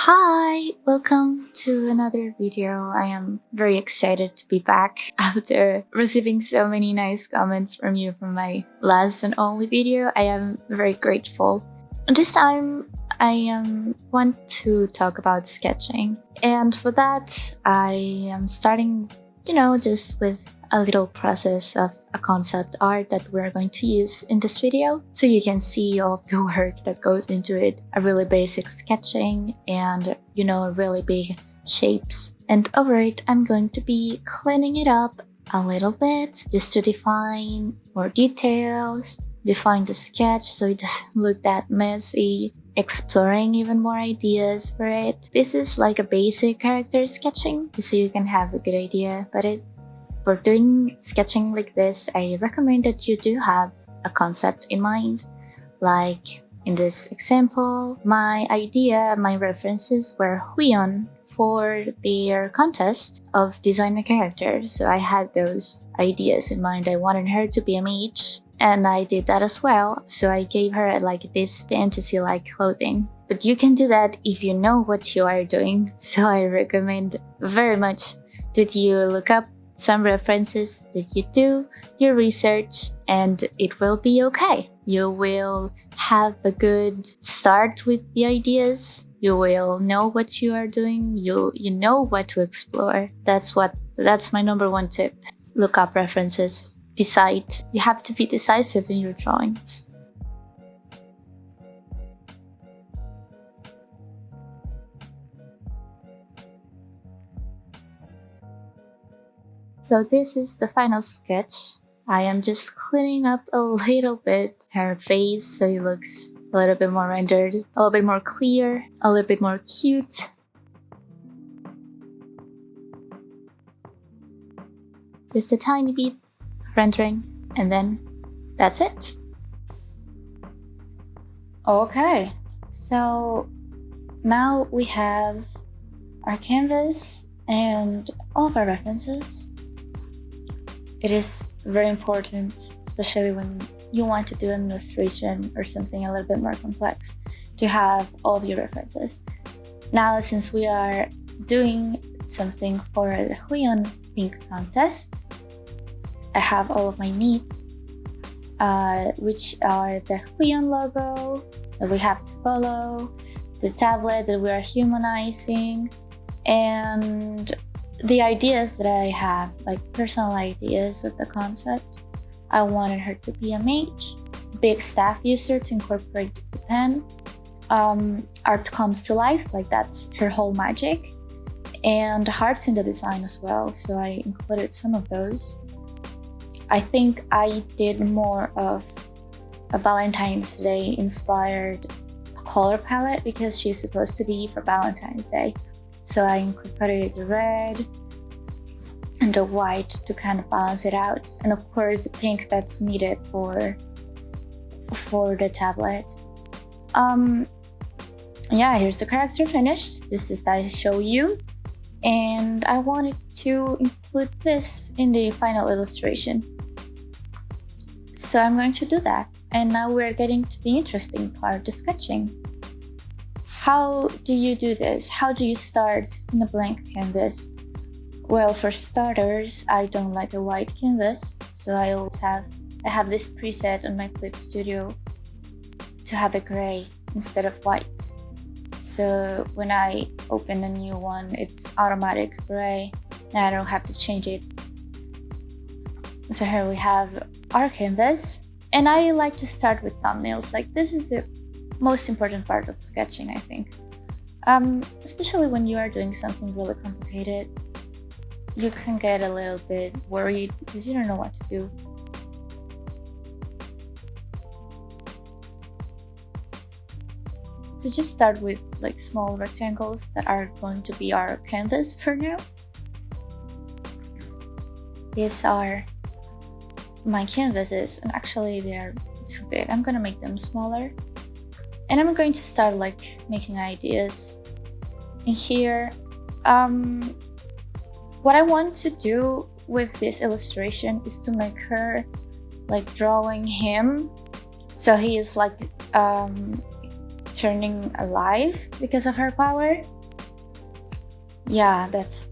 Hi, welcome to another video. I am very excited to be back after receiving so many nice comments from you from my last and only video. I am very grateful. This time I want to talk about sketching, and for that I am starting, just with a little process of a concept art that we're going to use in this video, so you can see all of the work that goes into it. A really basic sketching and really big shapes, and over it I'm going to be cleaning it up a little bit just to define more details, define the sketch so it doesn't look that messy, exploring even more ideas for it. This is like a basic character sketching so you can have a good idea about it. For doing sketching like this, I recommend that you do have a concept in mind. Like in this example, my references were Huion for their contest of design a character. So I had those ideas in mind. I wanted her to be a mage, and I did that as well. So I gave her like this fantasy-like clothing. But you can do that if you know what you are doing. So I recommend very much that you look up some references, that you do your research, and it will be okay. You will have a good start with the ideas. You will know what you are doing. You know what to explore. That's my number one tip. Look up references. Decide. You have to be decisive in your drawings. So this is the final sketch. I am just cleaning up a little bit her face so it looks a little bit more rendered, a little bit more clear, a little bit more cute. Just a tiny bit of rendering, and then that's it. Okay, so now we have our canvas and all of our references. It is very important, especially when you want to do an illustration or something a little bit more complex, to have all of your references. Now, since we are doing something for the Huion Pink contest, I have all of my needs, which are the Huion logo that we have to follow, the tablet that we are humanizing, and the ideas that I have, like personal ideas of the concept. I wanted her to be a mage, big staff user to incorporate the pen. Art comes to life, like that's her whole magic. And hearts in the design as well, so I included some of those. I think I did more of a Valentine's Day inspired color palette because she's supposed to be for Valentine's Day. So I incorporated the red and the white to kind of balance it out. And of course the pink that's needed for the tablet. Yeah, here's the character finished. This is that I show you. And I wanted to include this in the final illustration. So I'm going to do that. And now we're getting to the interesting part, the sketching. How do you do this? How do you start in a blank canvas? Well, for starters, I don't like a white canvas, so I have this preset on my Clip Studio to have a gray instead of white. So when I open a new one, it's automatic gray, and I don't have to change it. So here we have our canvas, and I like to start with thumbnails. Like, this is the most important part of sketching, I think. Especially when you are doing something really complicated, you can get a little bit worried because you don't know what to do. So just start with like small rectangles that are going to be our canvas for now. These are my canvases, and actually they're too big. I'm gonna make them smaller. And I'm going to start like making ideas in here. What I want to do with this illustration is to make her like drawing him. So he is like turning alive because of her power. yeah, that's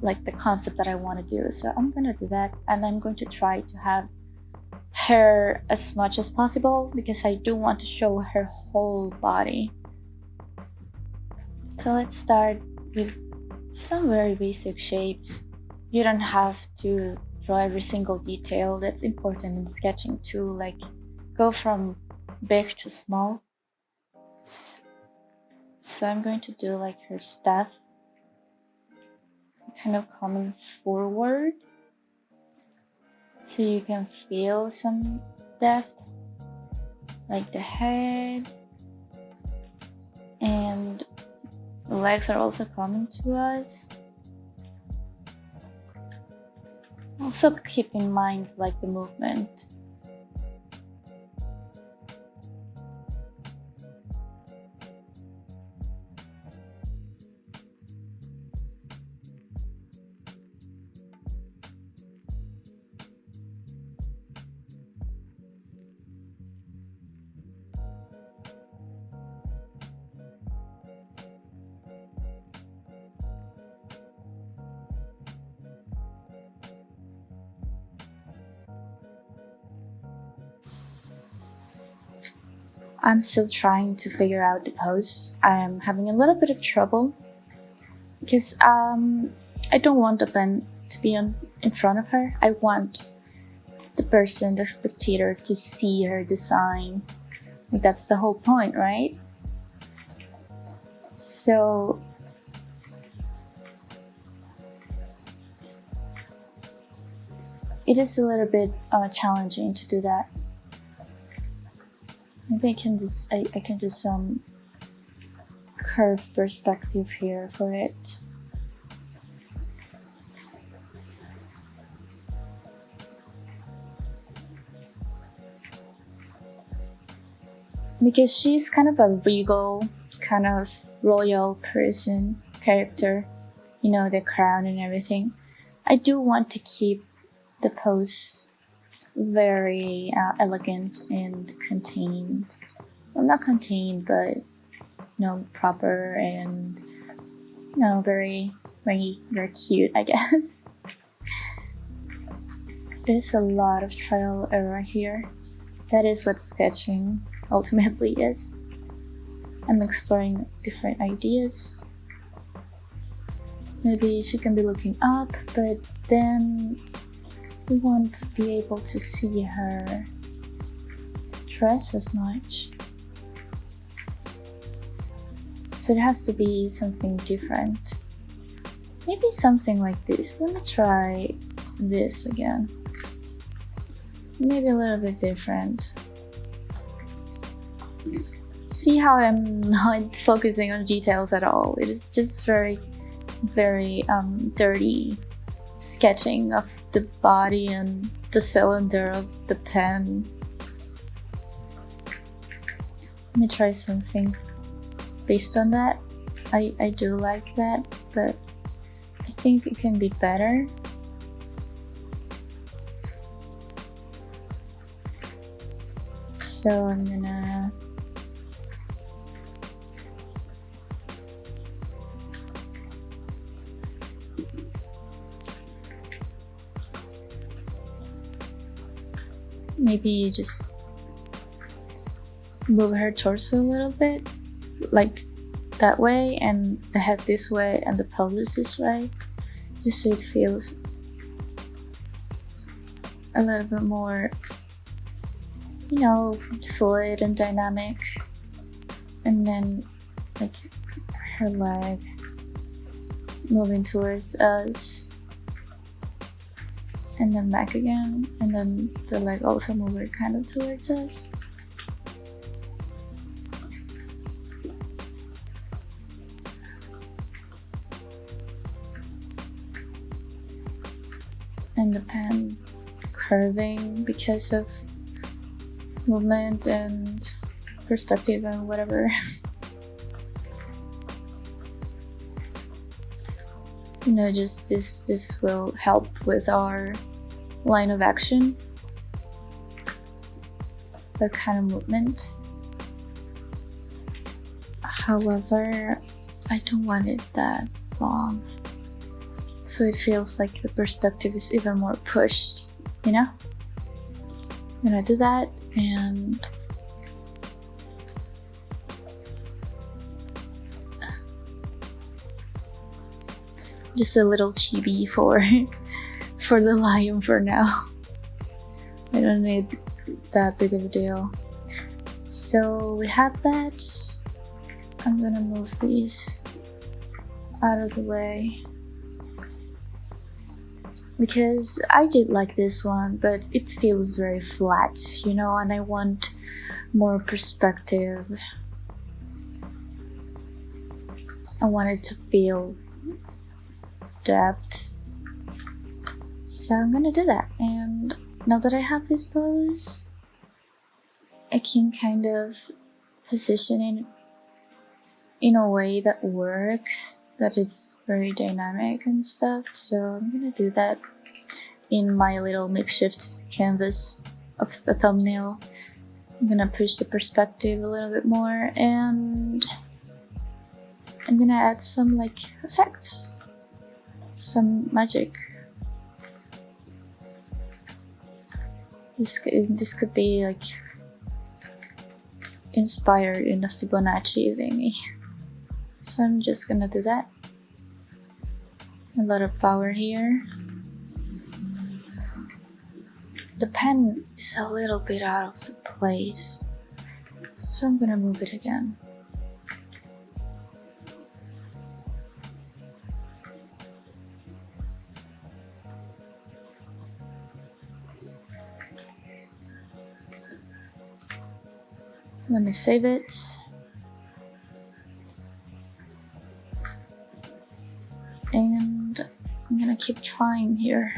like the concept that I want to do. So I'm gonna do that, and I'm going to try to have her as much as possible because I do want to show her whole body. So let's start with some very basic shapes. You don't have to draw every single detail. That's important in sketching too, like go from big to small. So I'm going to do like her staff, kind of coming forward so you can feel some depth, like the head, and the legs are also coming to us. Also keep in mind like the movement. I'm still trying to figure out the pose. I'm having a little bit of trouble because I don't want the pen to be in front of her. I want the person, the spectator, to see her design. Like that's the whole point, right? So it is a little bit challenging to do that. Maybe I can do some curved perspective here for it. Because she's kind of a regal, kind of royal character, you know, the crown and everything. I do want to keep the pose very elegant and contained. Well, not contained, but proper and very, very, very cute, I guess. There's a lot of trial error here. That is what sketching ultimately is. I'm exploring different ideas. Maybe she can be looking up, but then we won't be able to see her dress as much. So it has to be something different. Maybe something like this. Let me try this again. Maybe a little bit different. See how I'm not focusing on details at all. It is just very, very dirty sketching of the body and the cylinder of the pen. Let me try something based on that. I do like that, but I think it can be better. So I'm gonna maybe just move her torso a little bit, like that way, and the head this way, and the pelvis this way, just so it feels a little bit more, fluid and dynamic. And then, like, her leg moving towards us, and then back again, and then the leg also moving kind of towards us. And the pen curving because of movement and perspective and whatever. Just this will help with our line of action, that kind of movement. However, I don't want it that long. so it feels like the perspective is even more pushed, you know? I'm gonna do that, and just a little chibi for for the lion for now. I don't need that big of a deal. So we have that. I'm gonna move these out of the way because I did like this one, but it feels very flat, you know, and I want more perspective. I want it to feel depth. So I'm gonna do that, and now that I have this pose, I can kind of position it in a way that works, that it's very dynamic and stuff. So I'm gonna do that in my little makeshift canvas of the thumbnail. I'm gonna push the perspective a little bit more, and I'm gonna add some like effects, some magic. This could be like inspired in the Fibonacci thingy. So I'm just gonna do that. A lot of power here. The pen is a little bit out of the place, so I'm gonna move it again. Let me save it. And I'm gonna keep trying here.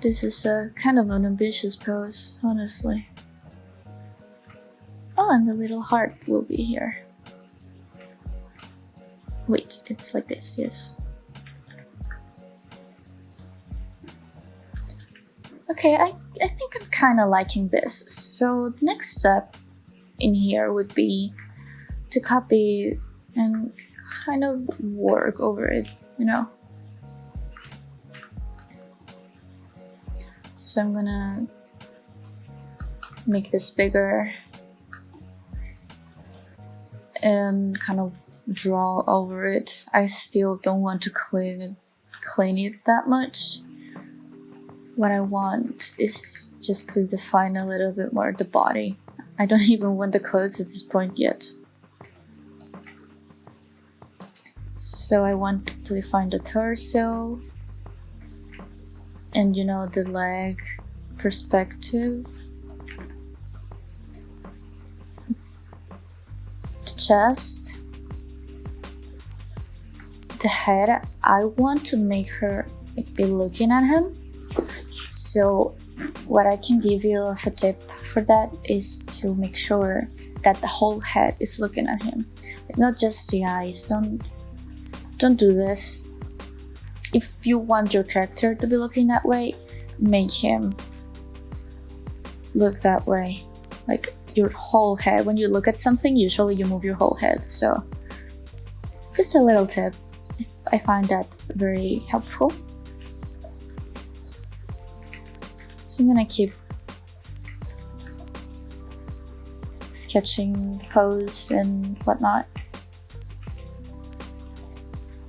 This is a kind of an ambitious pose, honestly. Oh, and the little heart will be here. Wait, it's like this, yes. Okay, I think I'm kind of liking this. So the next step in here would be to copy and kind of work over it, you know? So I'm gonna make this bigger and kind of draw over it. I still don't want to clean it that much. What I want is just to define a little bit more the body. I don't even want the clothes at this point yet. So I want to define the torso and, you know, the leg perspective, the chest, the head. I want to make her like be looking at him. So what I can give you of a tip for that is to make sure that the whole head is looking at him, not just the eyes. Don't do this. If you want your character to be looking that way, make him look that way, like your whole head. When you look at something, usually you move your whole head. So just a little tip. I find that very helpful. So I'm gonna keep sketching the pose and whatnot,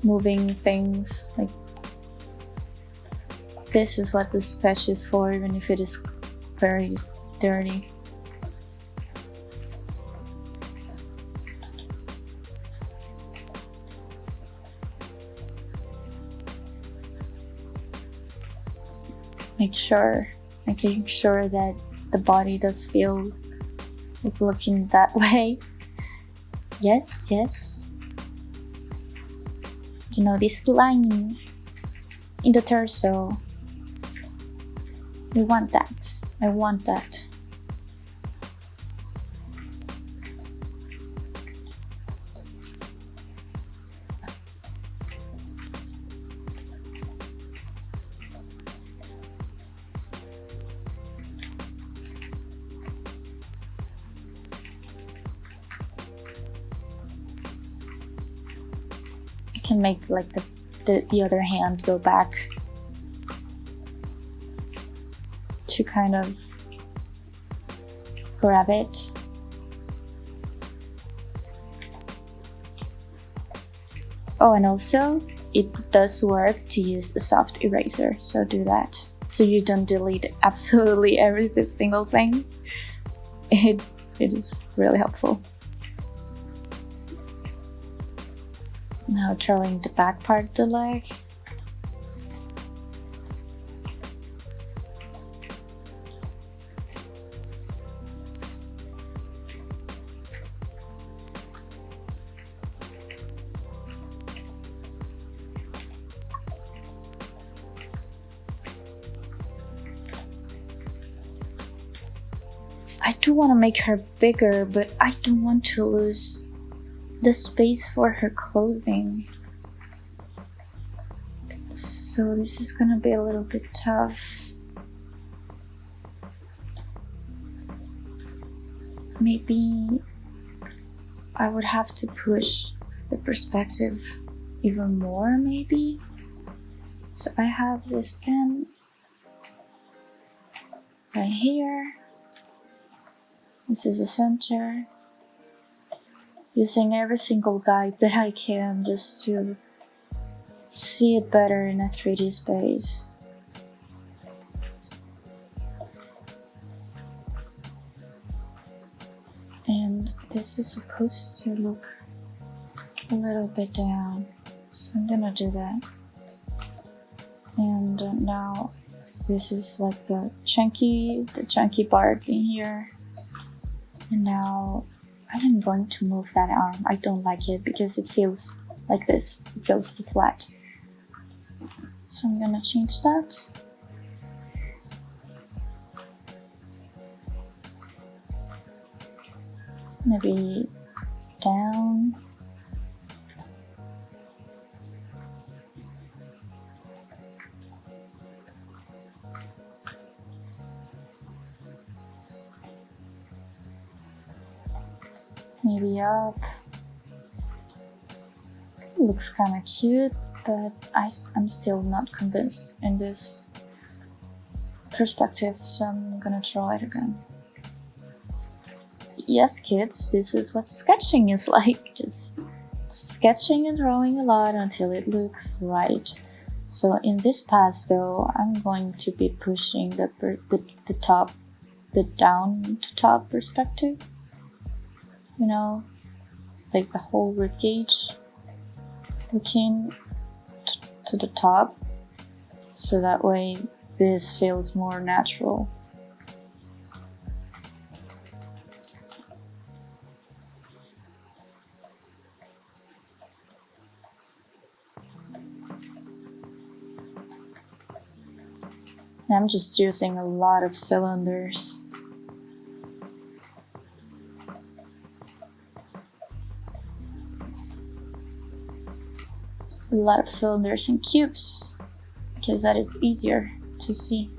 moving things. Like this is what the sketch is for, even if it is very dirty. Making sure that the body does feel like looking that way. Yes. You know, this line in the torso, we want that. I want that. can make like the other hand go back to kind of grab it. Oh, and also it does work to use a soft eraser, so do that. So you don't delete absolutely every single thing. It is really helpful. Now drawing the back part of the leg. I do want to make her bigger, but I don't want to lose the space for her clothing. So this is gonna be a little bit tough. Maybe I would have to push the perspective even more, maybe. So I have this pen right here. This is the center. Using every single guide that I can just to see it better in a 3D space. And this is supposed to look a little bit down, so I'm gonna do that. And now this is like the chunky part in here. And now I am going to move that arm. I don't like it because it feels like this. It feels too flat. So I'm gonna change that. Maybe down. Maybe up. It looks kind of cute, but I'm still not convinced in this perspective, so I'm gonna draw it again. Yes, kids, this is what sketching is like. Just sketching and drawing a lot until it looks right. So in this pass, though, I'm going to be pushing the down to top perspective. You know, like the whole ribcage looking to the top, so that way this feels more natural. And I'm just using a lot of cylinders. A lot of cylinders and cubes, because that is easier to see.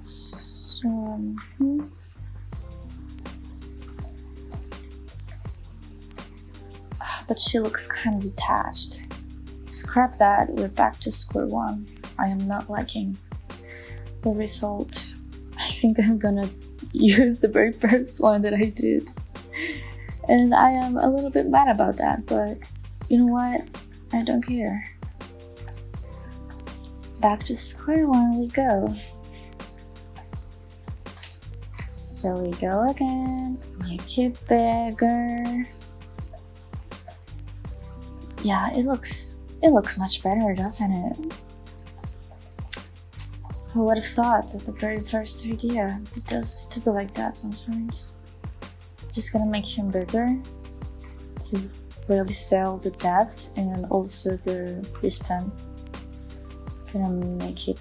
So, but she looks kind of detached. Scrap that, we're back to square one. I am not liking the result. I think I'm gonna use the very first one that I did. And I am a little bit mad about that, but you know what? I don't care. Back to square one we go. So we go again, make it bigger. Yeah, it looks much better, doesn't it? Who would have thought that the very first idea, it does to be like that sometimes. Just gonna make him bigger to really sell the depth, and also this pen gonna make it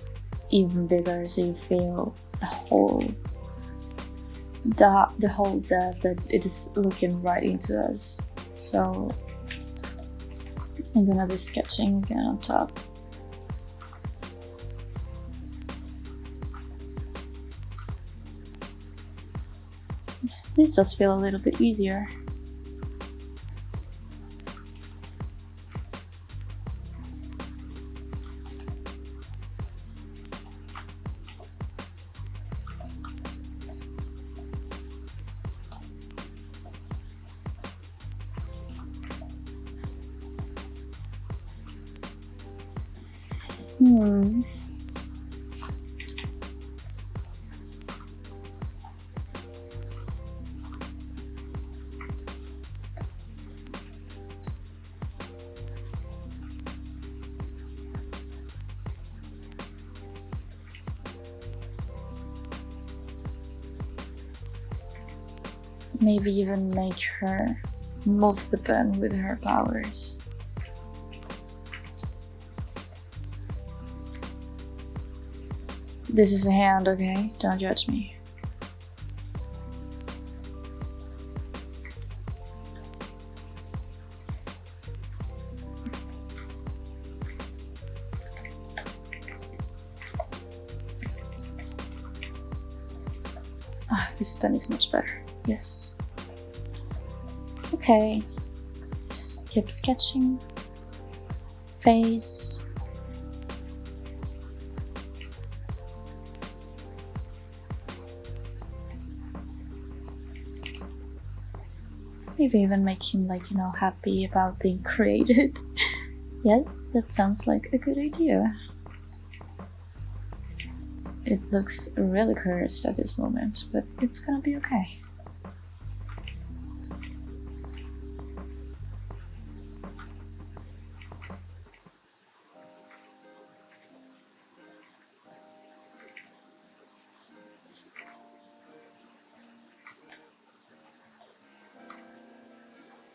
even bigger so you feel the whole depth that it is looking right into us. So I'm gonna be sketching again on top. This does feel a little bit easier. Hmm. Maybe even make her move the pen with her powers. This is a hand, okay? Don't judge me. This pen is much better. Yes. Okay. Just keep sketching. Face. Maybe even make him, like, happy about being created. Yes, that sounds like a good idea. It looks really cursed at this moment, but it's gonna be okay.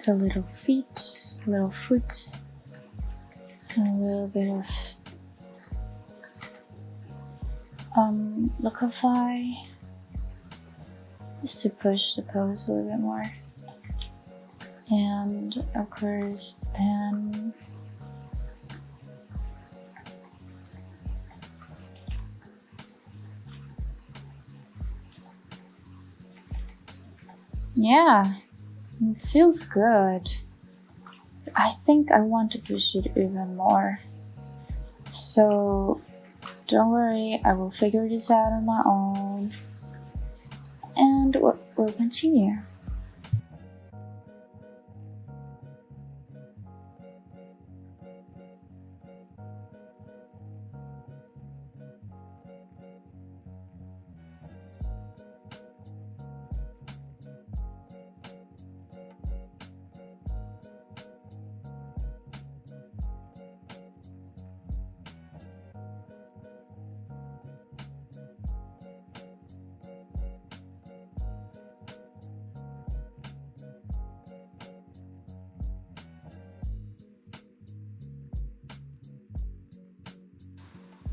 The little feet, little foot, and a little bit of look of eye, just to push the pose a little bit more. And of course the pen. Yeah, it feels good. I think I want to push it even more. So don't worry, I will figure this out on my own. And we'll continue.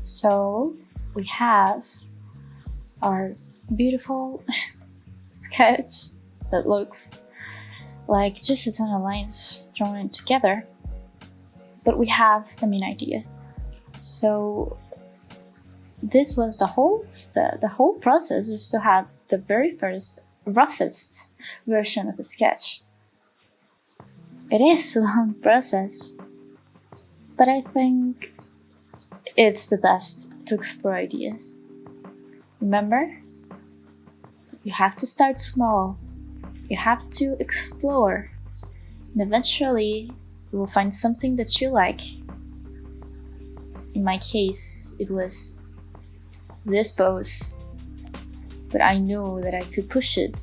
So we have our beautiful sketch that looks like just a ton of lines thrown in together, but we have the main idea. So this was the whole process was to have the very first roughest version of the sketch. It is a long process, but I think it's the best to explore ideas. Remember, you have to start small. You have to explore. And eventually, you will find something that you like. In my case, it was this pose. But I knew that I could push it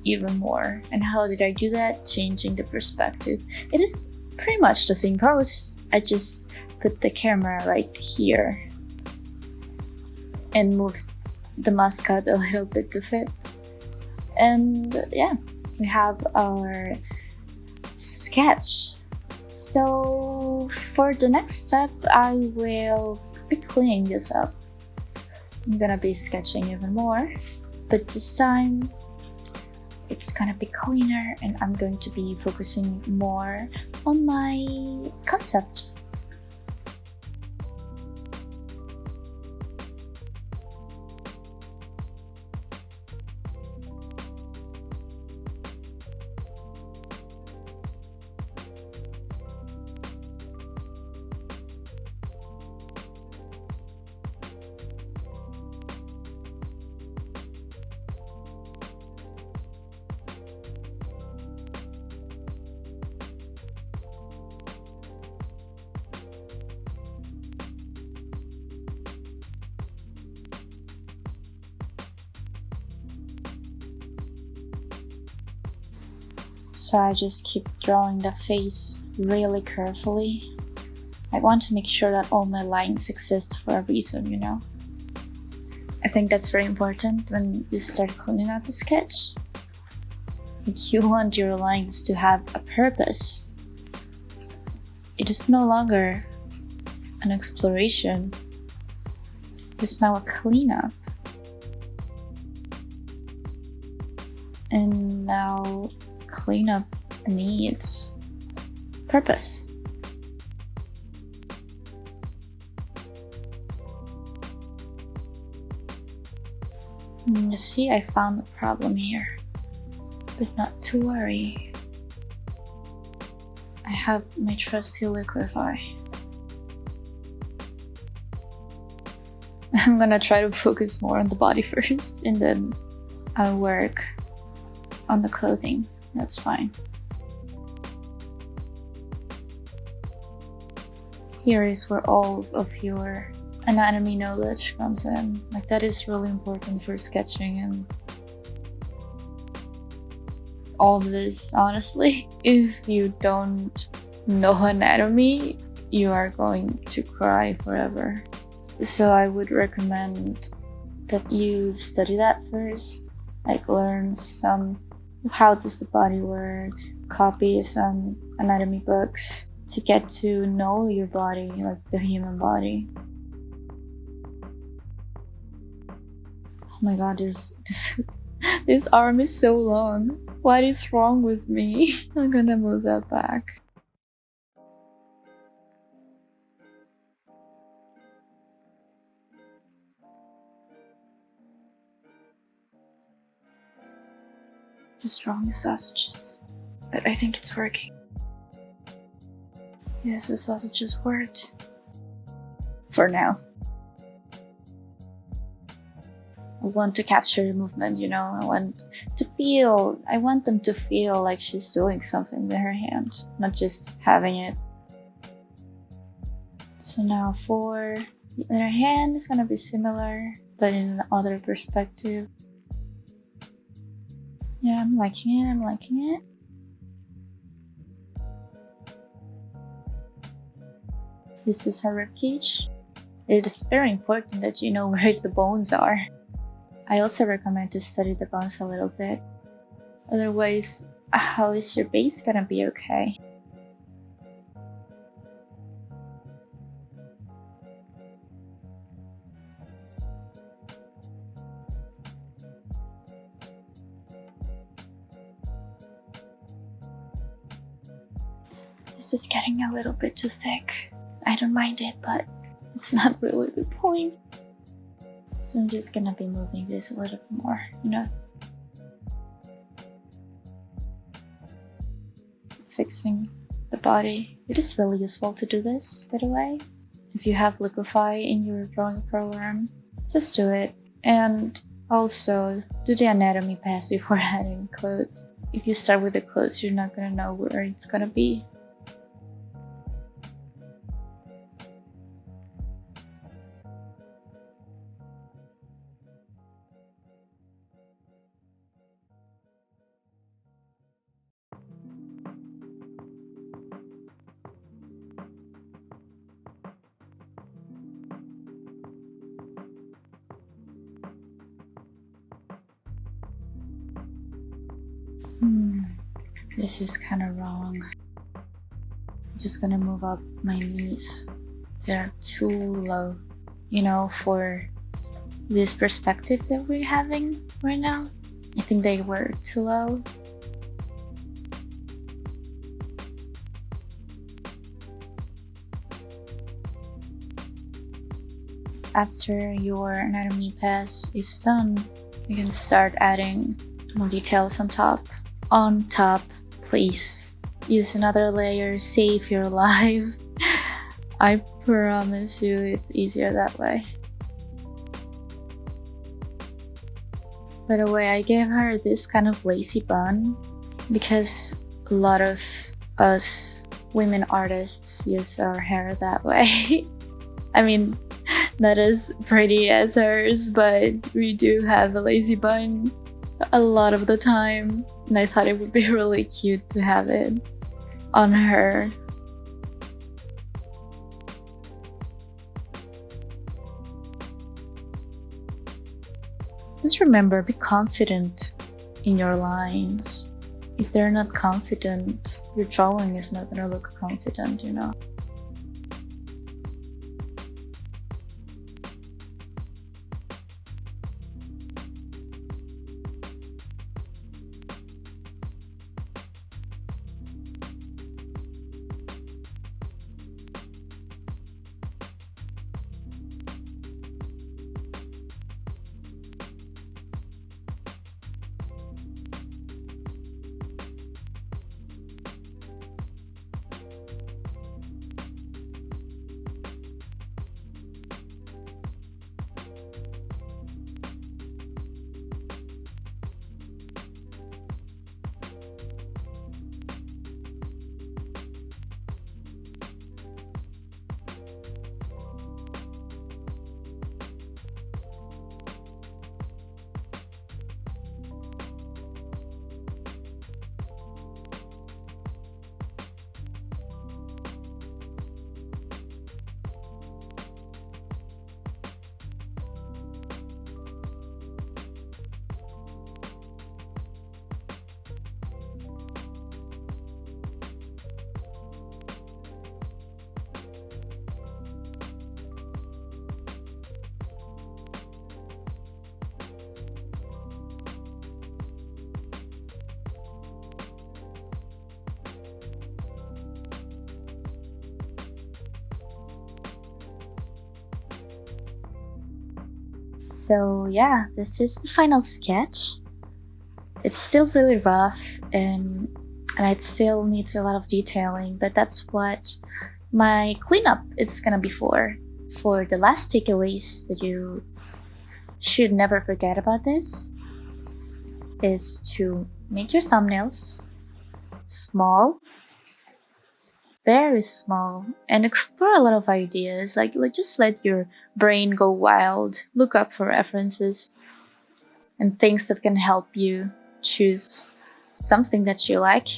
even more. And how did I do that? Changing the perspective. It is pretty much the same pose. I just put the camera right here and moved the mascot a little bit to fit. And yeah, we have our sketch. So for the next step, I will be cleaning this up. I'm gonna be sketching even more, but this time it's gonna be cleaner and I'm going to be focusing more on my concept. So I just keep drawing the face really carefully. I want to make sure that all my lines exist for a reason, you know? I think that's very important when you start cleaning up a sketch. Like, you want your lines to have a purpose. It is no longer an exploration. It is now a cleanup. And now cleanup needs purpose. You see, I found the problem here, but not to worry. I have my trusty liquify. I'm gonna try to focus more on the body first, and then I'll work on the clothing. That's fine. Here is where all of your anatomy knowledge comes in. Like, that is really important for sketching and all of this, honestly. If you don't know anatomy, you are going to cry forever. So I would recommend that you study that first. Like, learn some how does the body work, copy some anatomy books to get to know your body, like the human body. Oh my god, this arm is so long. What is wrong with me? I'm gonna move that back. Just drawing sausages, but I think it's working. Yes, the sausages worked. For now. I want to capture the movement, you know? I want them to feel like she's doing something with her hand, not just having it. So now for the other hand, it's gonna be similar, but in another perspective. Yeah, I'm liking it. This is her ribcage. It is very important that you know where the bones are. I also recommend to study the bones a little bit. Otherwise, how is your base gonna be okay? This is getting a little bit too thick. I don't mind it, but it's not really the point. So I'm just gonna be moving this a little bit more, you know? Fixing the body. It is really useful to do this, by the way. If you have liquify in your drawing program, just do it. And also, do the anatomy pass before adding clothes. If you start with the clothes, you're not gonna know where it's gonna be. This is kind of wrong. I'm just gonna move up my knees. They're too low, you know, for this perspective that we're having right now. I think they were too low. After your anatomy pass is done, you can start adding more details on top. On top, please use another layer, save your life. I promise you it's easier that way. By the way, I gave her this kind of lacy bun because a lot of us women artists use our hair that way. I mean, not as pretty as hers, but we do have a lazy bun. a lot of the time, and I thought it would be really cute to have it on her. Just remember, be confident in your lines. If they're not confident, your drawing is not gonna look confident, you know? So yeah, this is the final sketch. It's still really rough, and it still needs a lot of detailing, but that's what my cleanup is gonna be for. For the last takeaways that you should never forget about this is to make your thumbnails small, very small, and explore a lot of ideas. Like just let your brain go wild. Look up for references and things that can help you choose something that you like.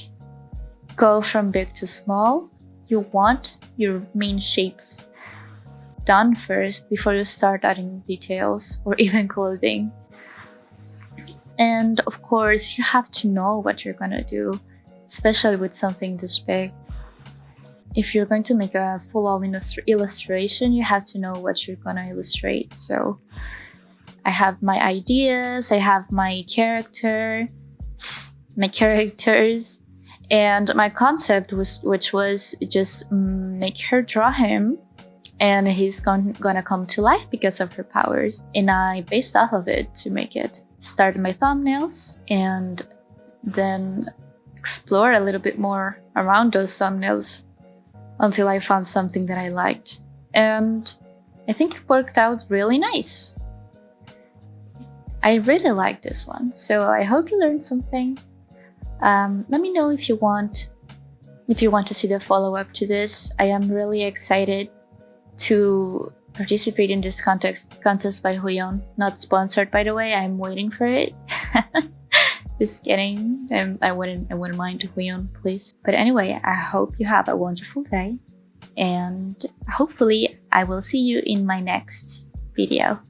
Go from big to small. You want your main shapes done first before you start adding details or even clothing. And of course, you have to know what you're gonna do, especially with something this big. If you're going to make a full-on illustration, you have to know what you're gonna illustrate. So I have my ideas, I have my characters, and my concept which was just make her draw him, and he's gonna come to life because of her powers. And I based off of it to make it. Started my thumbnails and then explore a little bit more around those thumbnails until I found something that I liked. And I think it worked out really nice. I really like this one, so I hope you learned something. Let me know if you want to see the follow-up to this. I am really excited to participate in this contest by Huyon. Not sponsored, by the way. I'm waiting for it. Just kidding. I wouldn't mind Huyon, please. But anyway, I hope you have a wonderful day, and hopefully I will see you in my next video.